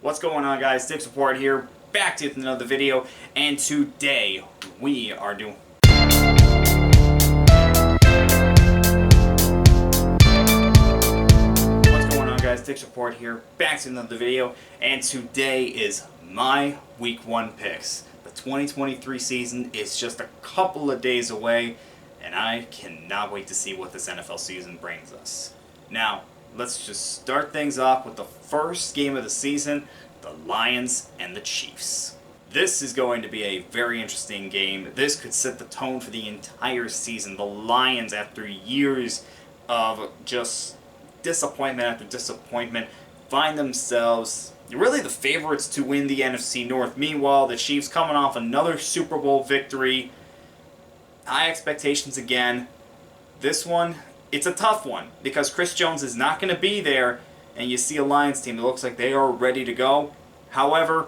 What's going on, guys? Dick Support here, back to another video, and today we are doing... What's going on, guys? Dick Support here, back to another video, and today is my Week 1 picks. The 2023 season is just a couple of days away, and I cannot wait to see what this NFL season brings us. Now, let's just start things off with the first game of the season, the Lions and the Chiefs. This is going to be a very interesting game. This could set the tone for the entire season. The Lions, after years of just disappointment after disappointment, find themselves really the favorites to win the NFC North. Meanwhile, the Chiefs coming off another Super Bowl victory. High expectations again. This one, it's a tough one because Chris Jones is not going to be there, and you see a Lions team that looks like they are ready to go. However,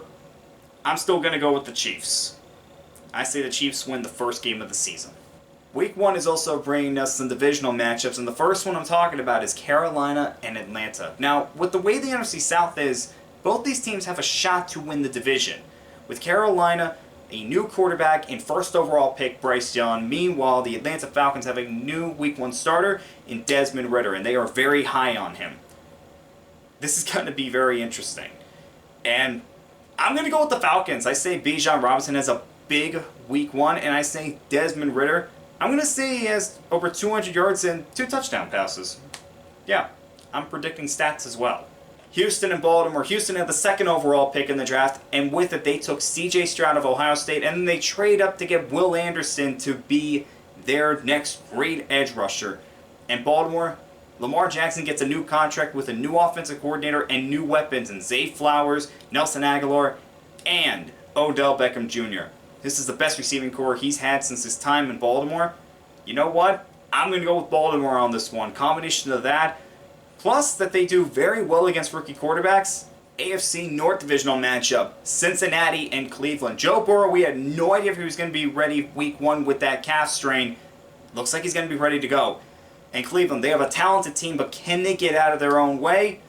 I'm still going to go with the Chiefs. I say the Chiefs win the first game of the season. Week 1 is also bringing us some divisional matchups, and the first one I'm talking about is Carolina and Atlanta. Now, with the way the NFC South is, both these teams have a shot to win the division. With Carolina, a new quarterback and first overall pick, Bryce Young. Meanwhile, the Atlanta Falcons have a new Week 1 starter in Desmond Ridder, and they are very high on him. This is going to be very interesting. And I'm going to go with the Falcons. I say Bijan Robinson has a big Week 1, and I say Desmond Ridder, I'm going to say he has over 200 yards and 2 touchdown passes. Yeah, I'm predicting stats as well. Houston and Baltimore. Houston had the second overall pick in the draft, and with it they took C.J. Stroud of Ohio State, and then they trade up to get Will Anderson to be their next great edge rusher. And Baltimore, Lamar Jackson gets a new contract with a new offensive coordinator and new weapons in Zay Flowers, Nelson Aguilar, and Odell Beckham Jr. This is the best receiving core he's had since his time in Baltimore. You know what? I'm going to go with Baltimore on this one. Combination of that, plus that they do very well against rookie quarterbacks. AFC North Divisional matchup, Cincinnati and Cleveland. Joe Burrow, we had no idea if he was going to be ready Week 1 with that calf strain. Looks like he's going to be ready to go. And Cleveland, they have a talented team, but can they get out of their own way?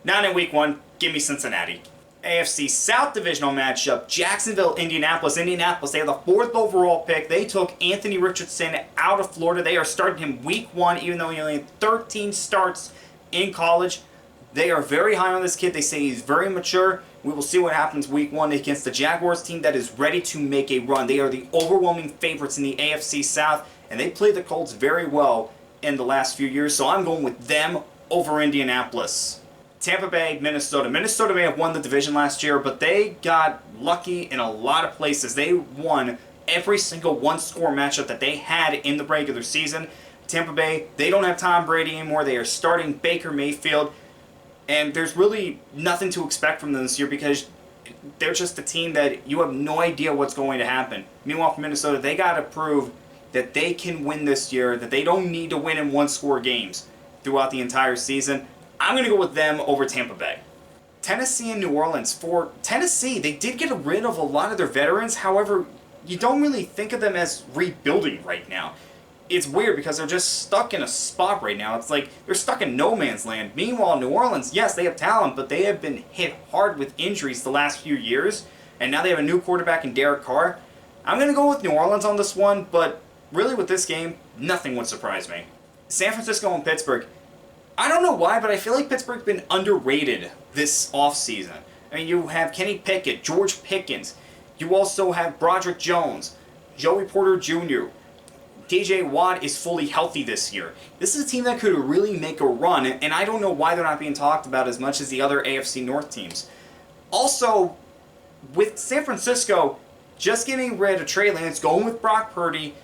Not in Week 1. Give me Cincinnati. AFC South Divisional matchup, Jacksonville, Indianapolis. Indianapolis, they have the 4th overall pick. They took Anthony Richardson out of Florida. They are starting him Week 1, even though he only had 13 starts in college. They are very high on this kid. They say he's very mature. We will see what happens Week 1 against the Jaguars team that is ready to make a run. They are the overwhelming favorites in the AFC South, and they played the Colts very well in the last few years, so I'm going with them over Indianapolis. Tampa Bay, Minnesota. Minnesota may have won the division last year, but they got lucky in a lot of places. They won every single one-score matchup that they had in the regular season. Tampa Bay, they don't have Tom Brady anymore. They are starting Baker Mayfield, and there's really nothing to expect from them this year because they're just a team that you have no idea what's going to happen. Meanwhile, for Minnesota, they got to prove that they can win this year, that they don't need to win in one-score games throughout the entire season. I'm going to go with them over Tampa Bay. Tennessee and New Orleans. For Tennessee, they did get rid of a lot of their veterans. However, you don't really think of them as rebuilding right now. It's weird because they're just stuck in a spot right now. It's like they're stuck in no man's land. Meanwhile, New Orleans, yes, they have talent, but they have been hit hard with injuries the last few years. And now they have a new quarterback in Derek Carr. I'm going to go with New Orleans on this one, but really with this game, nothing would surprise me. San Francisco and Pittsburgh. I don't know why, but I feel like Pittsburgh's been underrated this offseason. I mean, you have Kenny Pickett, George Pickens. You also have Broderick Jones, Joey Porter Jr. TJ Watt is fully healthy this year. This is a team that could really make a run, and I don't know why they're not being talked about as much as the other AFC North teams. Also, with San Francisco just getting rid of Trey Lance, going with Brock Purdy,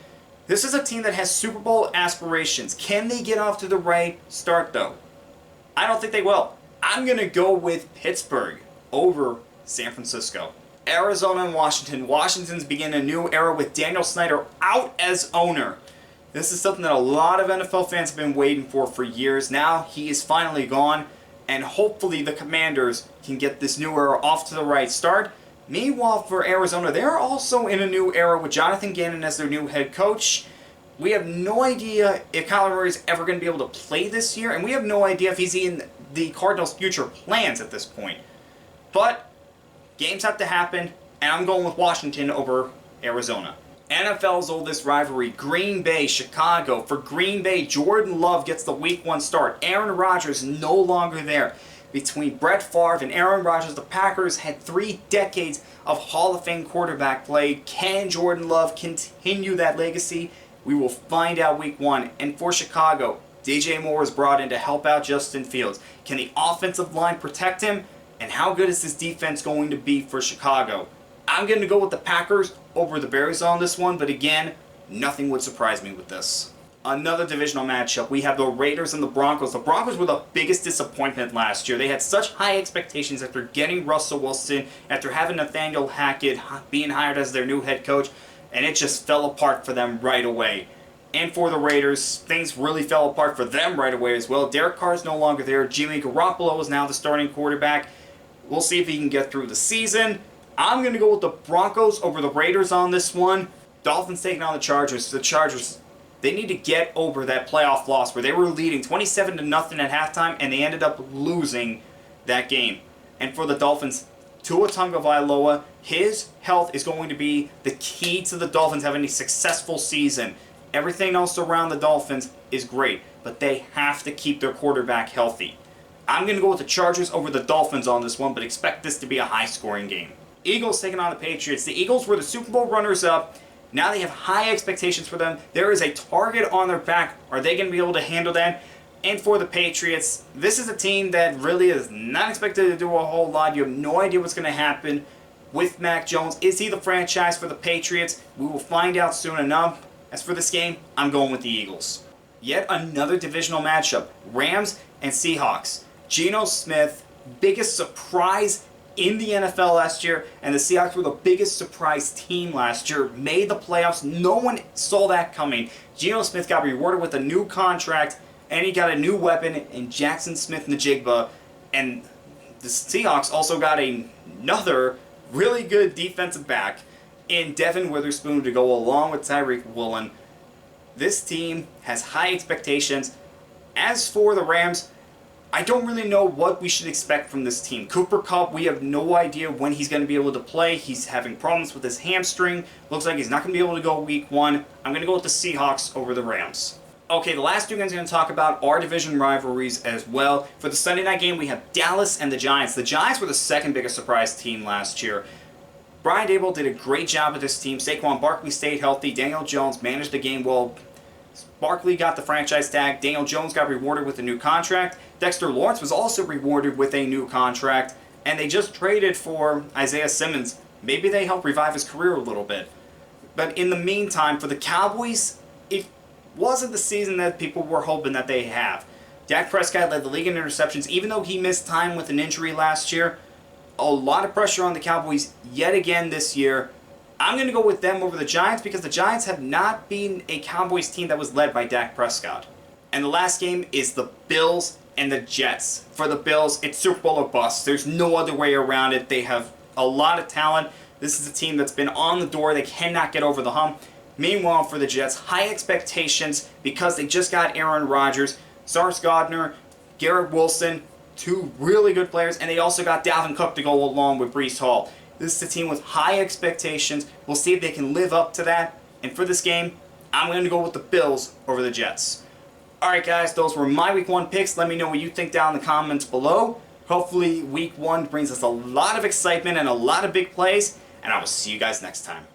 this is a team that has Super Bowl aspirations. Can they get off to the right start, though? I don't think they will. I'm going to go with Pittsburgh over San Francisco. Arizona and Washington. Washington's beginning a new era with Daniel Snyder out as owner. This is something that a lot of NFL fans have been waiting for years. Now he is finally gone, and hopefully the Commanders can get this new era off to the right start. Meanwhile, for Arizona, they're also in a new era with Jonathan Gannon as their new head coach. We have no idea if Kyler Murray is ever going to be able to play this year, and we have no idea if he's in the Cardinals' future plans at this point. But games have to happen, and I'm going with Washington over Arizona. NFL's oldest rivalry, Green Bay, Chicago. For Green Bay, Jordan Love gets the Week 1 start. Aaron Rodgers no longer there. Between Brett Favre and Aaron Rodgers, the Packers had 3 decades of Hall of Fame quarterback play. Can Jordan Love continue that legacy? We will find out Week 1. And for Chicago, DJ Moore is brought in to help out Justin Fields. Can the offensive line protect him? And how good is this defense going to be for Chicago? I'm going to go with the Packers over the Bears on this one, but again, nothing would surprise me with this. Another divisional matchup, we have the Raiders and the Broncos. The Broncos were the biggest disappointment last year. They had such high expectations after getting Russell Wilson, after having Nathaniel Hackett being hired as their new head coach, and it just fell apart for them right away. And for the Raiders, things really fell apart for them right away as well. Derek Carr is no longer there. Jimmy Garoppolo is now the starting quarterback. We'll see if he can get through the season. I'm going to go with the Broncos over the Raiders on this one. Dolphins taking on the Chargers. The Chargers, they need to get over that playoff loss where they were leading 27-0 at halftime and they ended up losing that game. And for the Dolphins, Tua Tagovailoa, his health is going to be the key to the Dolphins having a successful season. Everything else around the Dolphins is great, but they have to keep their quarterback healthy. I'm going to go with the Chargers over the Dolphins on this one, but expect this to be a high-scoring game. Eagles taking on the Patriots. The Eagles were the Super Bowl runners-up. Now they have high expectations for them. There is a target on their back. Are they going to be able to handle that? And for the Patriots, this is a team that really is not expected to do a whole lot. You have no idea what's going to happen with Mac Jones. Is he the franchise for the Patriots? We will find out soon enough. As for this game, I'm going with the Eagles. Yet another divisional matchup. Rams and Seahawks. Geno Smith, biggest surprise in the NFL last year, and the Seahawks were the biggest surprise team last year, made the playoffs. No one saw that coming. Geno Smith got rewarded with a new contract, and he got a new weapon in Jackson Smith-Njigba, and the Seahawks also got another really good defensive back in Devin Witherspoon to go along with Tyreek Woolen. This team has high expectations. As for the Rams, I don't really know what we should expect from this team. Cooper Kupp, we have no idea when he's going to be able to play. He's having problems with his hamstring. Looks like he's not going to be able to go Week 1. I'm going to go with the Seahawks over the Rams. Okay, the last two games I'm going to talk about are division rivalries as well. For the Sunday night game, we have Dallas and the Giants. The Giants were the second biggest surprise team last year. Brian Daboll did a great job with this team. Saquon Barkley stayed healthy. Daniel Jones managed the game well. Barkley got the franchise tag. Daniel Jones got rewarded with a new contract. Dexter Lawrence was also rewarded with a new contract. And they just traded for Isaiah Simmons. Maybe they help revive his career a little bit. But in the meantime, for the Cowboys, it wasn't the season that people were hoping that they have. Dak Prescott led the league in interceptions, even though he missed time with an injury last year. A lot of pressure on the Cowboys yet again this year. I'm going to go with them over the Giants because the Giants have not been a Cowboys team that was led by Dak Prescott. And the last game is the Bills and the Jets. For the Bills, it's Super Bowl or bust. There's no other way around it. They have a lot of talent. This is a team that's been on the door. They cannot get over the hump. Meanwhile, for the Jets, high expectations because they just got Aaron Rodgers, Sauce Gardner, Garrett Wilson, two really good players, and they also got Dalvin Cook to go along with Breece Hall. This is a team with high expectations. We'll see if they can live up to that. And for this game, I'm going to go with the Bills over the Jets. Alright guys, those were my Week 1 picks. Let me know what you think down in the comments below. Hopefully Week 1 brings us a lot of excitement and a lot of big plays. And I will see you guys next time.